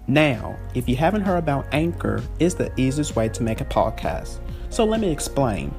Now, if you haven't heard about Anchor, it's the easiest way to make a podcast. So let me explain.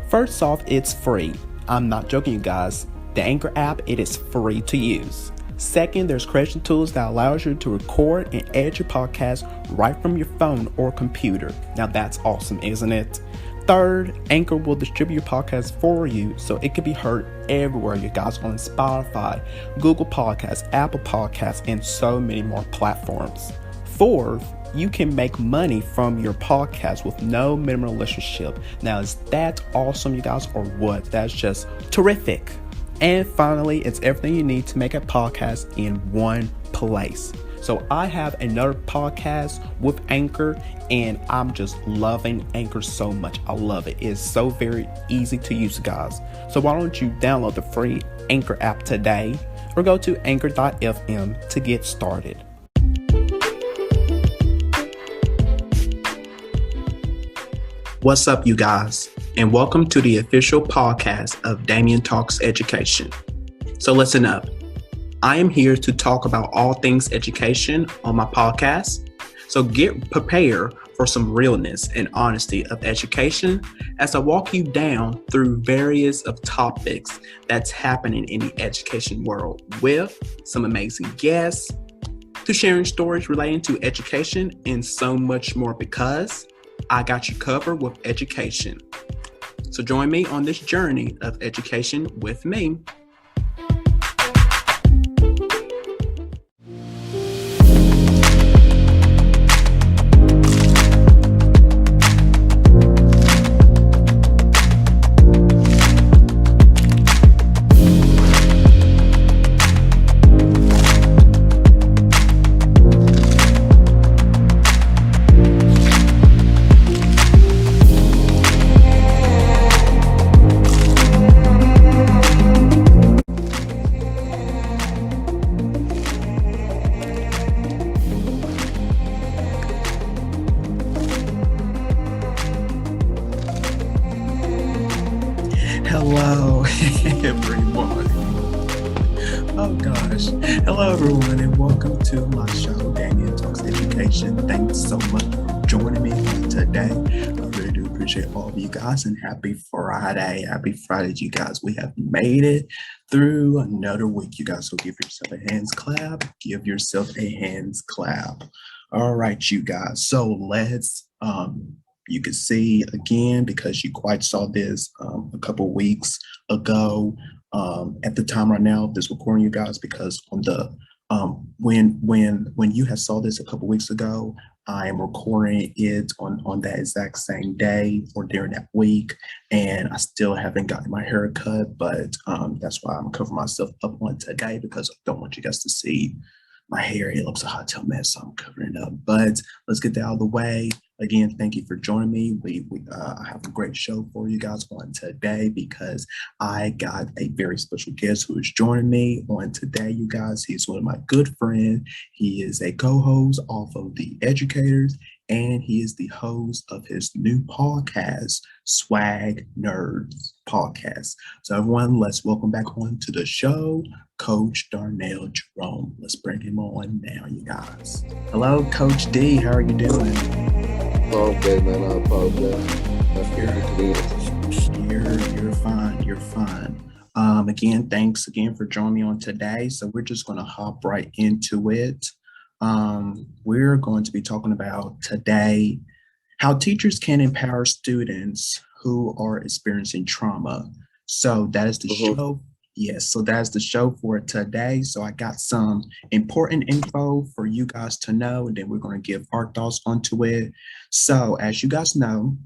First off, it's free. I'm not joking, you guys. The Anchor app, it is free to use. Second, there's creation tools that allows you to record and edit your podcast right from your phone or computer. Now that's awesome, isn't it? Third, Anchor will distribute your podcast for you so it can be heard everywhere, you guys, on Spotify, Google Podcasts, Apple Podcasts, and so many more platforms. Fourth, you can make money from your podcast with no minimum listenership. Now, is that awesome, you guys, or what? That's just terrific. And finally, it's everything you need to make a podcast in one place. So I have another podcast with Anchor, and I'm just loving Anchor so much. I love it. It's so very easy to use, guys. So why don't you download the free Anchor app today or go to anchor.fm to get started. What's up, you guys, and welcome to the official podcast of Damian Talks Education. So listen up. I am here to talk about all things education on my podcast. So get prepared for some realness and honesty of education as I walk you down through various of topics that's happening in the education world with some amazing guests, to sharing stories relating to education and so much more, because I got you covered with education. So join me on this journey of education with me. Hello, everyone. Oh gosh. Hello, everyone, and welcome to my show, Damian Talks Education. Thanks so much for joining me today. I really do appreciate all of you guys, and happy Friday. Happy Friday, you guys. We have made it through another week, you guys. So give yourself a hands clap. Give yourself a hands clap. All right, you guys. So let's you can see again, because you quite saw this a couple weeks ago. At the time right now of this recording, you guys, because on the when you had saw this a couple weeks ago, I am recording it on that exact same day or during that week, and I still haven't gotten my hair cut, but that's why I'm covering myself up on today, because I don't want you guys to see my hair. It looks a hot tail mess, so I'm covering it up. But let's get that out of the way. Again, thank you for joining me. I have a great show for you guys on today, because I got a very special guest who is joining me on today, you guys. He's one of my good friends. He is a co-host off of The Educators, and he is the host of his new podcast, Swag Nerds Podcast. So everyone, let's welcome back on to the show, Coach Darnell Jerome. Let's bring him on now, you guys. Hello, Coach D. How are you doing? Oh, okay, man. I apologize. You're fine. You're fine. Again, thanks again for joining me on today. So we're just going to hop right into it. We're going to be talking about today how teachers can empower students who are experiencing trauma. So that is the show. Yes, so that's the show for today. So I got some important info for you guys to know, and then we're going to give our thoughts onto it. So as you guys know,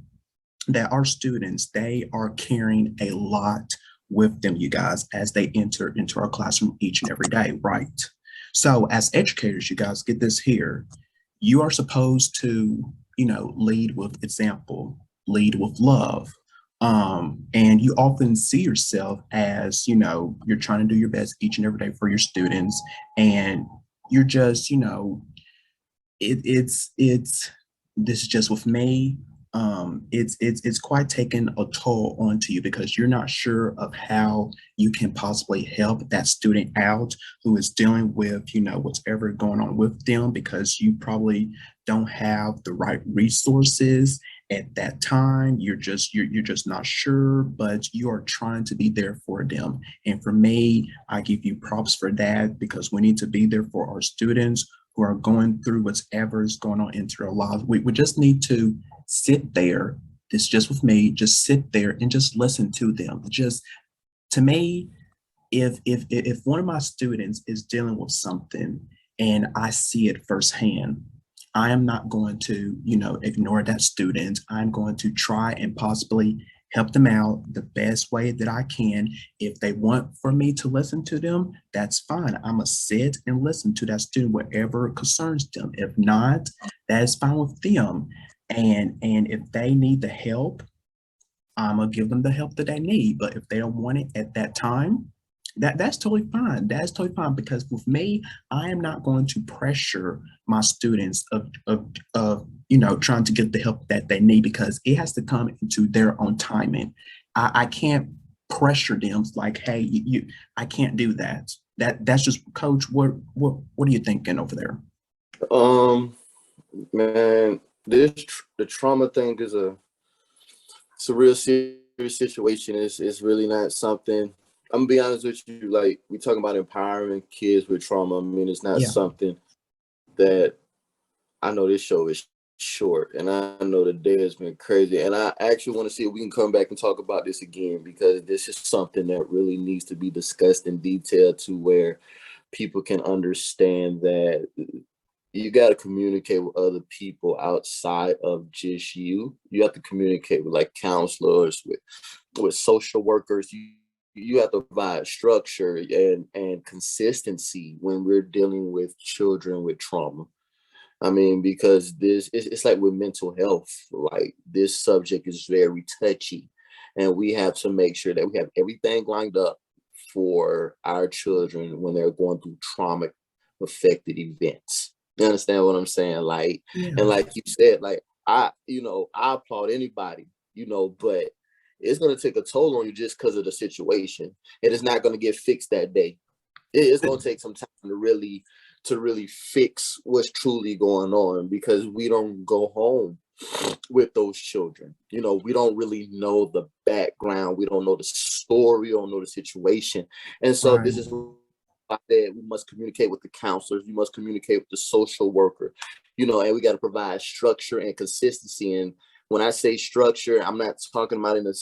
that our students, they are carrying a lot with them, you guys, as they enter into our classroom each and every day, right? So as educators, you guys, get this here. You are supposed to, lead with example, lead with love. And you often see yourself as, you're trying to do your best each and every day for your students. And you're just, this is just with me. it's quite taking a toll onto you because you're not sure of how you can possibly help that student out who is dealing with, whatever going on with them, because you probably don't have the right resources at that time. You're just not sure, but you are trying to be there for them. And for me, I give you props for that, because we need to be there for our students who are going through whatever is going on into their lives. We just need to sit there. It's just with me, just sit there and just listen to them. Just, to me, if one of my students is dealing with something and I see it firsthand, I am not going to, ignore that student. I'm going to try and possibly help them out the best way that I can. If they want for me to listen to them, that's fine. I'm gonna sit and listen to that student, whatever concerns them. If not, that is fine with them. And if they need the help, I'm gonna give them the help that they need. But if they don't want it at that time, that's totally fine. That's totally fine, because with me, I am not going to pressure my students of trying to get the help that they need, because it has to come into their own timing. I can't pressure them like, hey, I can't do that. That's just, coach. What are you thinking over there? Man, the trauma thing is it's a real serious situation. It's really not something. I'm gonna be honest with you. Like, we talking about empowering kids with trauma. I mean, it's not Yeah. something that, I know this show is short, and I know the day has been crazy. And I actually want to see if we can come back and talk about this again, because this is something that really needs to be discussed in detail, to where people can understand that you got to communicate with other people outside of just you. You have to communicate with, like, counselors, with social workers. You have to provide structure and consistency when we're dealing with children with trauma. I mean, because it's like with mental health, like, this subject is very touchy, and we have to make sure that we have everything lined up for our children when they're going through trauma affected events. You understand what I'm saying? Like, Yeah. and like you said, like, I applaud anybody, but it's going to take a toll on you just because of the situation. It is not going to get fixed that day. It's going to take some time to really fix what's truly going on, because we don't go home with those children. We don't really know the background. We don't know the story. We don't know the situation. And so Right. this is why I said we must communicate with the counselors. You must communicate with the social worker, and we got to provide structure and consistency. And when I say structure, I'm not talking about in a,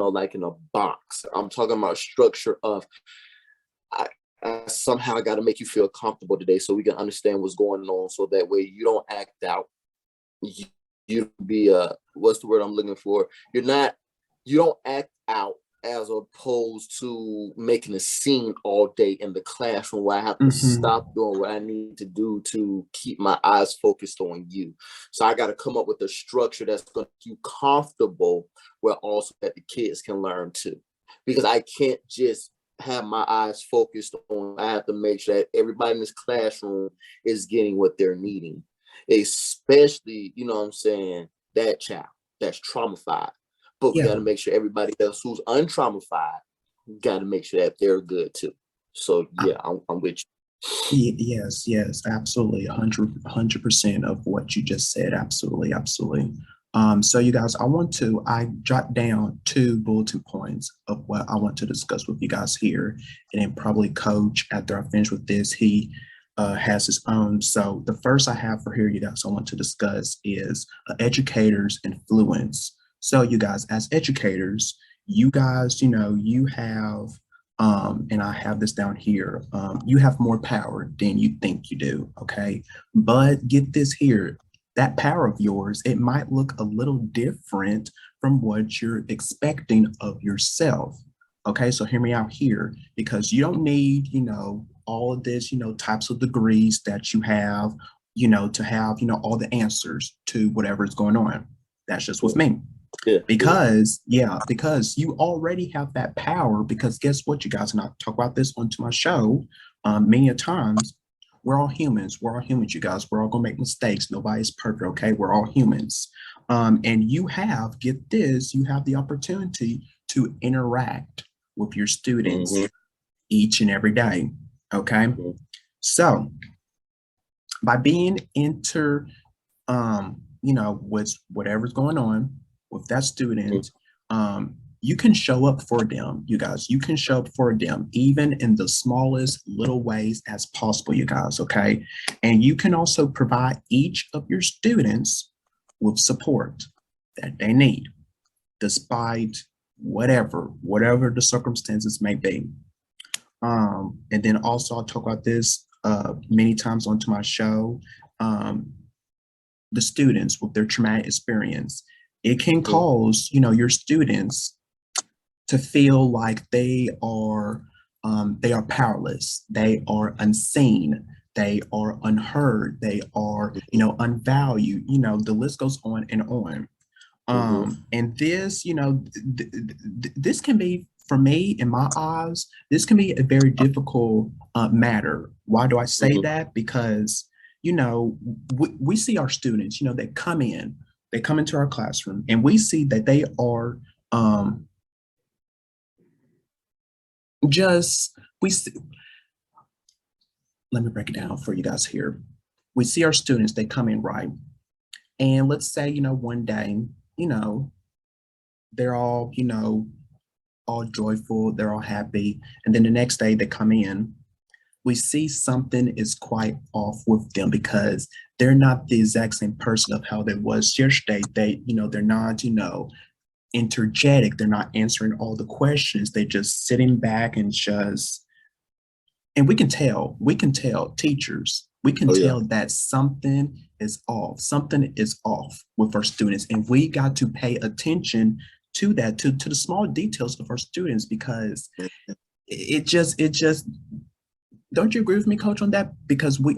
like in a box. I'm talking about structure of, I somehow got to make you feel comfortable today, so we can understand what's going on, so that way you don't act out. You be what's the word I'm looking for? You don't act out, as opposed to making a scene all day in the classroom, where I have to stop doing what I need to do to keep my eyes focused on you. So I got to come up with a structure that's going to keep you comfortable, where also that the kids can learn too, because I can't just have my eyes focused on. I have to make sure that everybody in this classroom is getting what they're needing, especially, what I'm saying, that child that's traumatized. But we got to make sure everybody else who's untraumatized, got to make sure that they're good too. So yeah, I'm with you. Yes, absolutely. 100% of what you just said. Absolutely, absolutely. So you guys, I jot down 2 bulletin points of what I want to discuss with you guys here. And then probably Coach, after I finish with this, he has his own. So the first I have for here, you guys, I want to discuss is educators' influence. So you guys, as educators, you guys, you have, and I have this down here, you have more power than you think you do, okay? But get this here, that power of yours, it might look a little different from what you're expecting of yourself. Okay, so hear me out here, because you don't need, all of this, types of degrees that you have, to have, all the answers to whatever is going on. That's just with me. Because you already have that power, because guess what, you guys, and I talk about this onto my show many a times. We're all humans, you guys. We're all gonna make mistakes. Nobody's perfect, okay? We're all humans. And you have, get this, you have the opportunity to interact with your students Mm-hmm. each and every day. Okay. So by being with whatever's going on with that student, you can show up for them, you guys. You can show up for them, even in the smallest little ways as possible, you guys, okay? And you can also provide each of your students with support that they need, despite whatever the circumstances may be. And then also I'll talk about this many times onto my show. The students with their traumatic experience, it can cause, your students to feel like they are powerless, they are unseen, they are unheard, they are, unvalued. The list goes on and on. And this, this can be, for me, in my eyes, this can be a very difficult matter. Why do I say that? Because, we see our students, they come into our classroom, and we see that they are just, we see, let me break it down for you guys here. We see our students, they come in, right? And let's say, one day, they're all joyful, they're all happy. And then the next day they come in, we see something is quite off with them because they're not the exact same person of how they was yesterday. They're not, energetic. They're not answering all the questions. They're just sitting back and and we can tell teachers, we can tell that something is off. Something is off with our students. And we got to pay attention to that, to the small details of our students, because it just, don't you agree with me, Coach, on that? Because we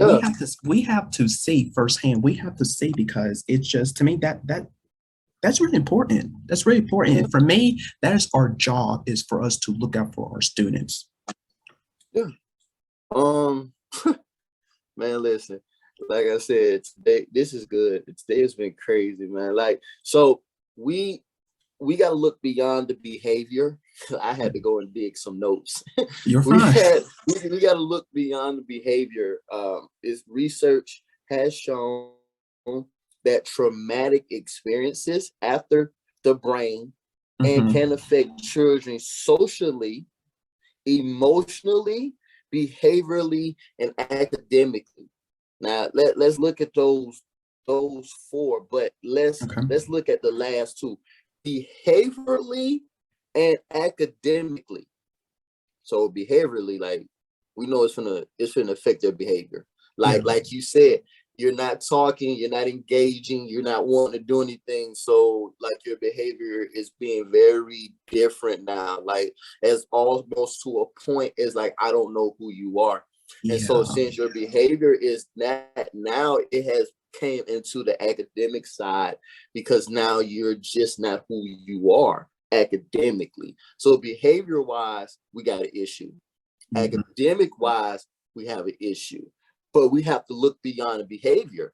have to see firsthand. We have to see, because it's just, to me, that's really important. That's really important. And for me, that is our job, is for us to look out for our students. Yeah. Man, listen, like I said, today, this is good. Today has been crazy, man. Like, so we got to look beyond the behavior. I had to go and dig some notes. You're fine. We got to look beyond the behavior. Is research has shown that traumatic experiences after the brain and can affect children socially, emotionally, behaviorally, and academically. Now let's look at those four, but let's look at the last two: behaviorally and academically. So behaviorally, like, we know it's gonna affect their behavior. Like you said, you're not talking, you're not engaging, you're not wanting to do anything. So like your behavior is being very different now. Like, as almost to a point is like, I don't know who you are. And so since your behavior is that, now it has came into the academic side, because now you're just not who you are academically. So behavior wise, we got an issue. Academic wise, we have an issue. But we have to look beyond the behavior.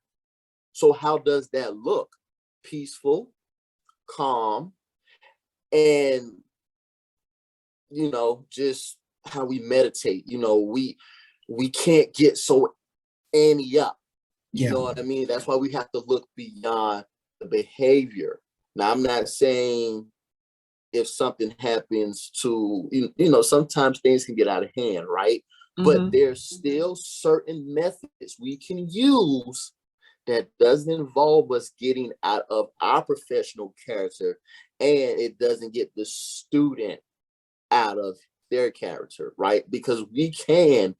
So how does that look? Peaceful, calm, and, just how we meditate. We can't get so antsy up. You know what I mean? That's why we have to look beyond the behavior. Now, I'm not saying if something happens to, sometimes things can get out of hand, right? But there's still certain methods we can use that doesn't involve us getting out of our professional character, and it doesn't get the student out of their character, right? Because we can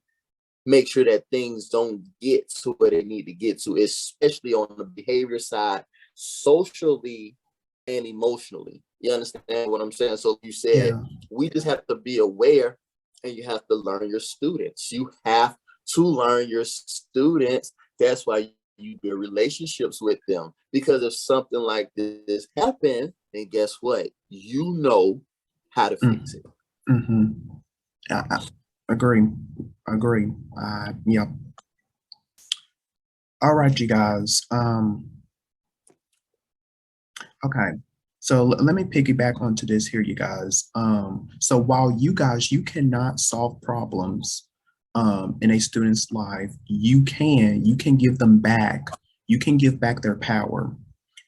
make sure that things don't get to where they need to get to, especially on the behavior side, socially and emotionally. You understand what I'm saying? So you said we just have to be aware, and you have to learn your students. You have to learn your students. That's why you build relationships with them. Because if something like this happens, then guess what? You know how to fix it. I agree. Yeah. All right, you guys. Okay. So let me piggyback onto this here, you guys. So while you cannot solve problems in a student's life, you can give them back. You can give back their power.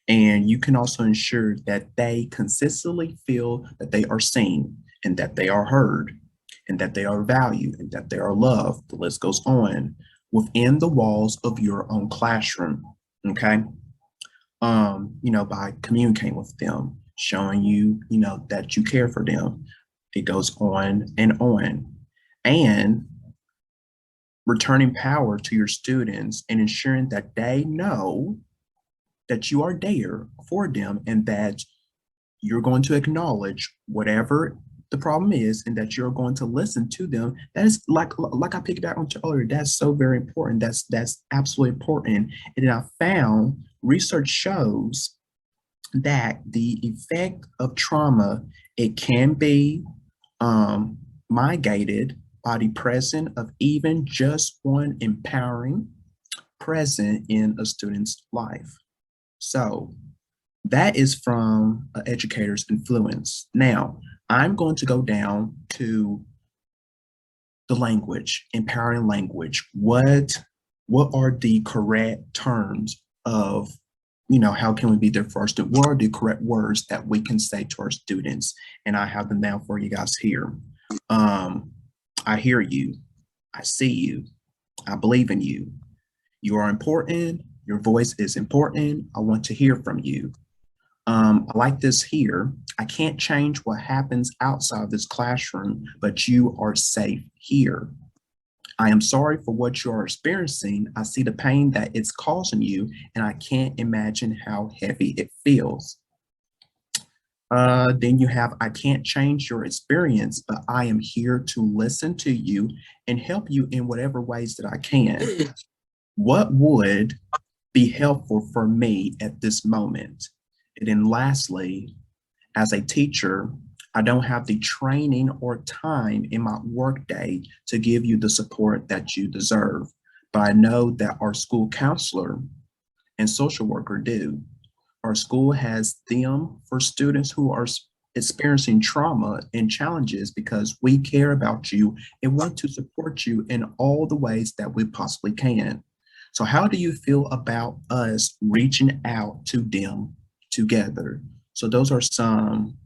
And you can also ensure that they consistently feel that they are seen and that they are heard and that they are valued and that they are loved. The list goes on within the walls of your own classroom. Okay. By communicating with them, showing that you care for them. It goes on and on. And returning power to your students and ensuring that they know that you are there for them and that you're going to acknowledge whatever the problem is and that you're going to listen to them. That is like I picked back on earlier. That's so very important. That's absolutely important. And I found research shows that the effect of trauma, it can be mitigated by the presence of even just one empowering present in a student's life. So that is from an educator's influence. Now, I'm going to go down to the language, empowering language. What are the correct terms of, how can we be there for our students? What are the correct words that we can say to our students? And I have them down for you guys here. I hear you. I see you. I believe in you. You are important. Your voice is important. I want to hear from you. I like this here. I can't change what happens outside this classroom, but you are safe here. I am sorry for what you are experiencing. I see the pain that it's causing you, and I can't imagine how heavy it feels. Then you have, I can't change your experience, but I am here to listen to you and help you in whatever ways that I can. What would be helpful for me at this moment? And then lastly, as a teacher, I don't have the training or time in my workday to give you the support that you deserve, but I know that our school counselor and social worker do. Our school has them for students who are experiencing trauma and challenges because we care about you and want to support you in all the ways that we possibly can. So how do you feel about us reaching out to them together? So those are some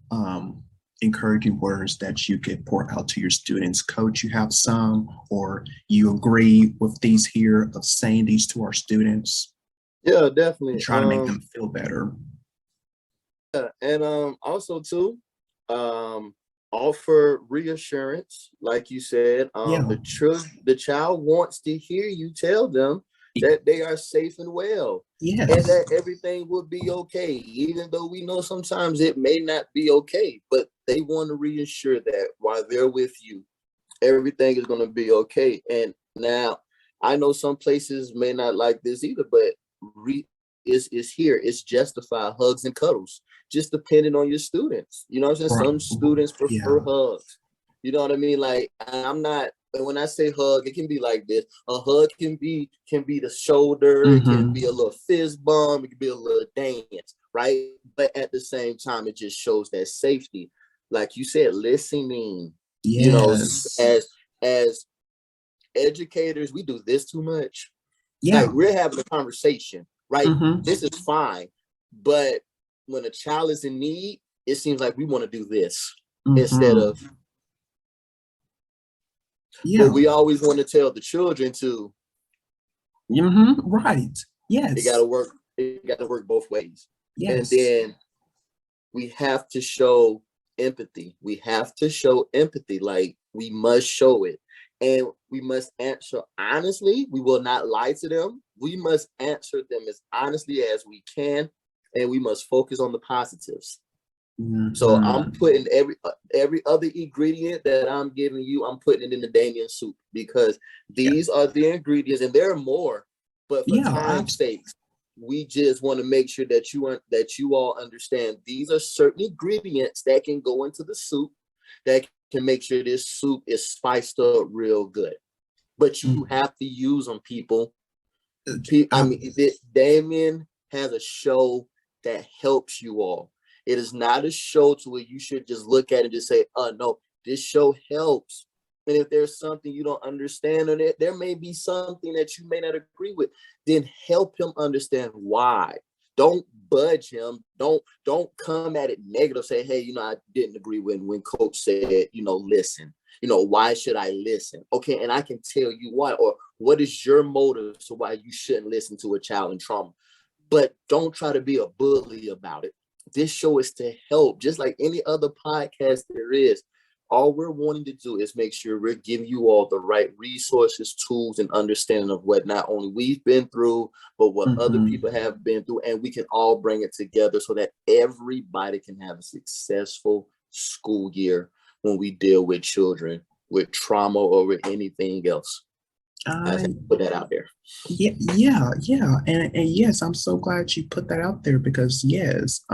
encouraging words that you could pour out to your students. Coach, you have some, or you agree with these here of saying these to our students? Yeah, definitely. And try to make them feel better. Yeah, and also too, offer reassurance, like you said. Yeah. The child wants to hear you tell them that they are safe and well, Yes. and that everything will be okay, even though we know sometimes it may not be okay. But they want to reassure that while they're with you, everything is going to be okay. And now, I know some places may not like this either, but is here. It's justified hugs and cuddles, just depending on your students. You know what I'm saying? Right. Some students prefer Yeah. hugs. You know what I mean? Like, I'm not. When I say hug, it can be like this. A hug can be the shoulder. It can be a little fist bump. It can be a little dance, right? But at the same time, it just shows that safety. Like you said, listening. Yes. You know, as educators, we do this too much. Yeah. Like, we're having a conversation, right? This is fine. But when a child is in need, it seems like we want to do this instead of. Yeah. But we always want to tell the children to. Right. Yes. It got to work. It got to work both ways. Yes. And then we have to show empathy. We have to show empathy. Like, we must show it. And we must answer honestly. We will not lie to them. We must answer them as honestly as we can. And we must focus on the positives. So I'm putting every other ingredient that I'm giving you, I'm putting it in the Damian soup, because these are the ingredients, and there are more. But for time's sake, we just want to make sure that you all understand these are certain ingredients that can go into the soup that can make sure this soup is spiced up real good. But you have to use them, people. I mean, Damian has a show that helps you all. It is not a show to where you should just look at it and just say, oh no, this show helps. And if there's something you don't understand on it, there may be something that you may not agree with, then help him understand why. Don't budge him. Don't come at it negative. Say, hey, I didn't agree when coach said, listen. Why should I listen? Okay, and I can tell you why, or what is your motive to why you shouldn't listen to a child in trauma. But don't try to be a bully about it. This show is to help, just like any other podcast there is. All we're wanting to do is make sure we're giving you all the right resources, tools, and understanding of what not only we've been through, but what other people have been through. And we can all bring it together so that everybody can have a successful school year when we deal with children with trauma or with anything else. I have to put that out there. Yeah. And yes, I'm so glad you put that out there because yes,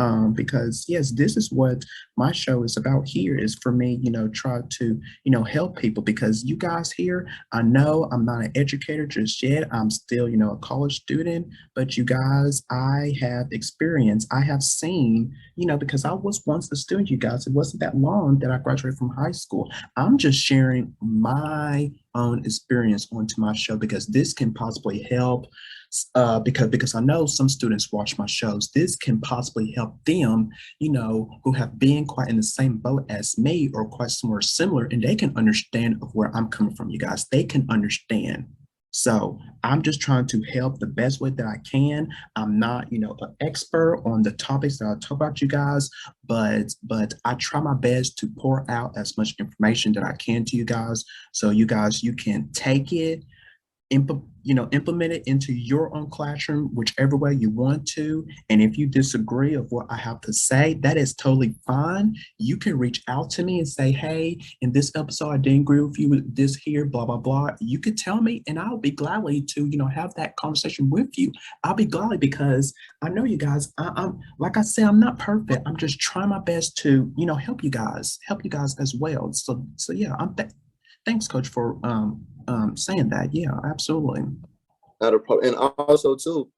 this is what my show is about here is for me, try to, help people because you guys here, I know I'm not an educator just yet. I'm still, a college student, but you guys, I have experience. I have seen, because I was once a student, you guys, it wasn't that long that I graduated from high school. I'm just sharing my own experience onto my show because this can possibly help because I know some students watch my shows. This can possibly help them, who have been quite in the same boat as me or quite somewhere similar, and they can understand of where I'm coming from, you guys. They can understand. So I'm just trying to help the best way that I can. I'm not, an expert on the topics that I talk about, you guys, but I try my best to pour out as much information that I can to you guys. So you guys, you can take it, implement it into your own classroom, whichever way you want to. And if you disagree of what I have to say, that is totally fine. You can reach out to me and say, hey, in this episode, I didn't agree with you with this here, blah, blah, blah. You could tell me and I'll be gladly to, have that conversation with you. I'll be gladly because I know you guys, I'm like I said, I'm not perfect. I'm just trying my best to, help you guys as well. So yeah, thanks, Coach, for saying that. Yeah, absolutely. Not a problem. And also, too,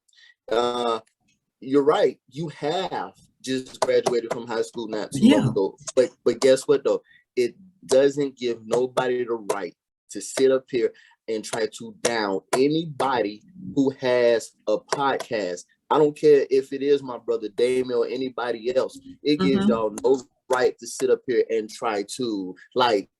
you're right. You have just graduated from high school not too long ago. But guess what, though? It doesn't give nobody the right to sit up here and try to down anybody who has a podcast. I don't care if it is my brother Damian or anybody else. It gives y'all no right to sit up here and try to,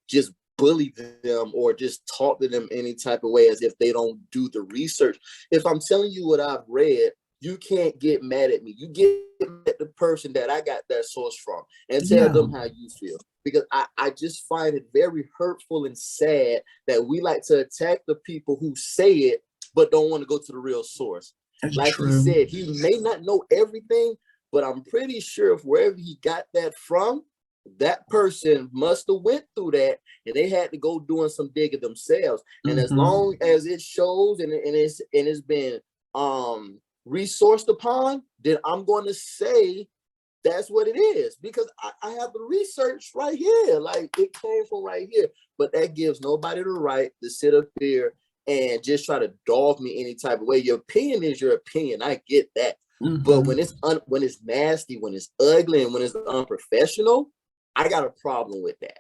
just bully them or just talk to them any type of way as if they don't do the research. If I'm telling you what I've read, you can't get mad at me. You get mad at the person that I got that source from and tell them how you feel. Because I just find it very hurtful and sad that we like to attack the people who say it, but don't want to go to the real source. That's like true. He said, he may not know everything, but I'm pretty sure if wherever he got that from, that person must have went through that and they had to go doing some digging themselves. And as long as it shows and it's been resourced upon, then I'm going to say that's what it is because I have the research right here. Like it came from right here, but that gives nobody the right to sit up here and just try to dog me any type of way. Your opinion is your opinion. I get that. But when it's nasty, when it's ugly, and when it's unprofessional, I got a problem with that.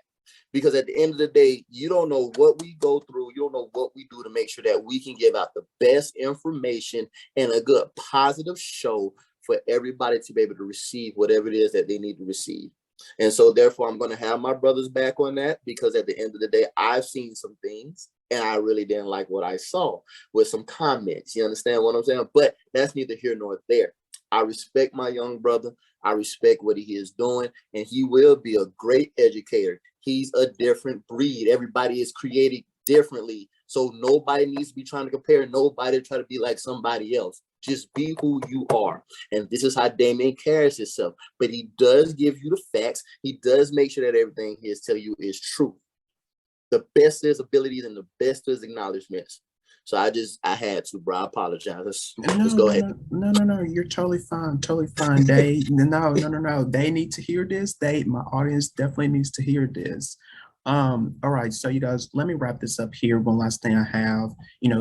Because at the end of the day, you don't know what we go through. You don't know what we do to make sure that we can give out the best information and a good positive show for everybody to be able to receive whatever it is that they need to receive. And so therefore, I'm going to have my brothers back on that because at the end of the day, I've seen some things and I really didn't like what I saw with some comments. You understand what I'm saying? But that's neither here nor there. I respect my young brother. I respect what he is doing, and he will be a great educator. He's a different breed. Everybody is created differently. So nobody needs to be trying to compare. Nobody try to be like somebody else. Just be who you are. And this is how Damian carries himself. But he does give you the facts. He does make sure that everything he is telling you is true. The best of his abilities and the best of his acknowledgments. So I had to, bro. I apologize. Let's go ahead. No. You're totally fine. They, no. They need to hear this. My audience definitely needs to hear this. All right, so you guys, let me wrap this up here. One last thing I have,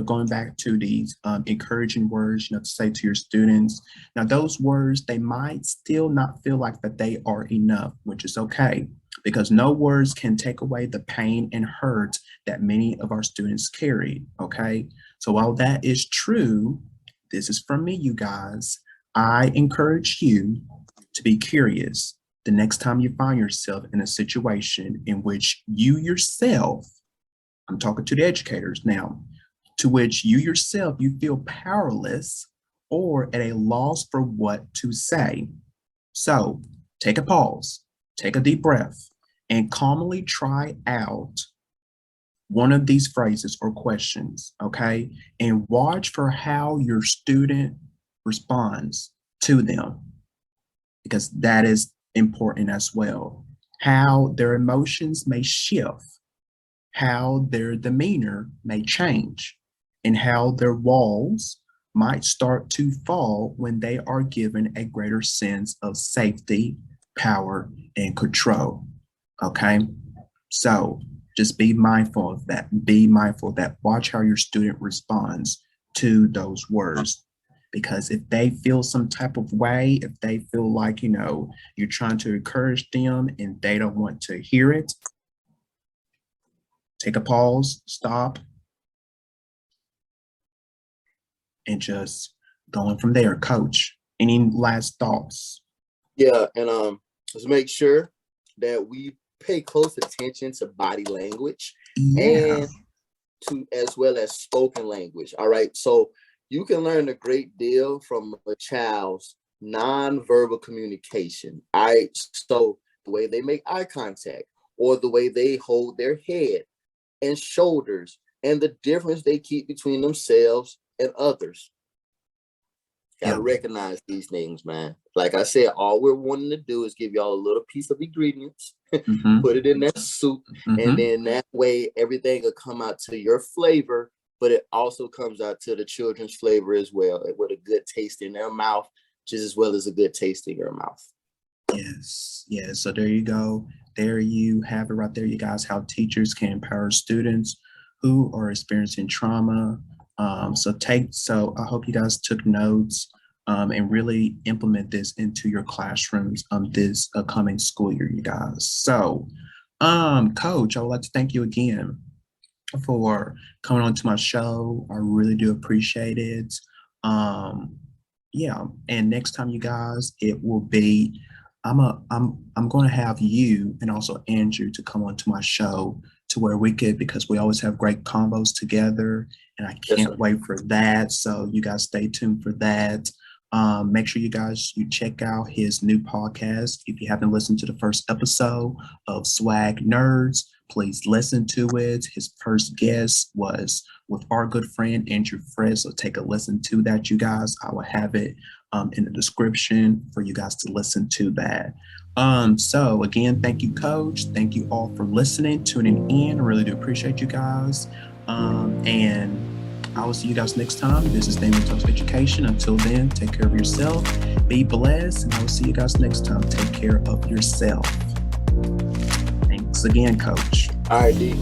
going back to these encouraging words, to say to your students. Now, those words, they might still not feel like that they are enough, which is okay, because no words can take away the pain and hurt that many of our students carry, okay? So while that is true, this is from me, you guys. I encourage you to be curious the next time you find yourself in a situation in which you yourself, I'm talking to the educators now, to which you yourself, you feel powerless or at a loss for what to say. So take a pause, take a deep breath, and calmly try out one of these phrases or questions, okay? And watch for how your student responds to them, because that is important as well. How their emotions may shift, how their demeanor may change, and how their walls might start to fall when they are given a greater sense of safety, power, and control. Okay? So just be mindful of that. Be mindful of that. Watch how your student responds to those words. Because if they feel some type of way, if they feel like, you're trying to encourage them and they don't want to hear it, take a pause, stop, and just going from there. Coach, any last thoughts? Yeah, and let's make sure that we pay close attention to body language and to as well as spoken language. All right, so you can learn a great deal from a child's nonverbal communication. All right, so the way they make eye contact, or the way they hold their head and shoulders, and the difference they keep between themselves and others. Gotta recognize these things, man. Like I said, all we're wanting to do is give y'all a little piece of ingredients, put it in that soup, and then that way everything will come out to your flavor, but it also comes out to the children's flavor as well, with a good taste in their mouth, just as well as a good taste in your mouth. Yes. So there you go. There you have it right there, you guys, how teachers can empower students who are experiencing trauma. So I hope you guys took notes and really implement this into your classrooms this coming school year, you guys. So, Coach, I would like to thank you again for coming on to my show. I really do appreciate it. Yeah, and next time, you guys, it will be I'm going to have you and also Andrew to come onto my show to where we could, because we always have great combos together, and I can't wait for that. So you guys stay tuned for that. Make sure you check out his new podcast. If you haven't listened to the first episode of Swag Nerds, please listen to it. His first guest was with our good friend Andrew Fred. So take a listen to that, you guys. I will have it in the description for you guys to listen to that. So again, thank you, Coach. Thank you all for listening, tuning in. I really do appreciate you guys. And I will see you guys next time. This is Damian Talks Education. Until then, take care of yourself. Be blessed. And I will see you guys next time. Take care of yourself. Thanks again, Coach. All right, D.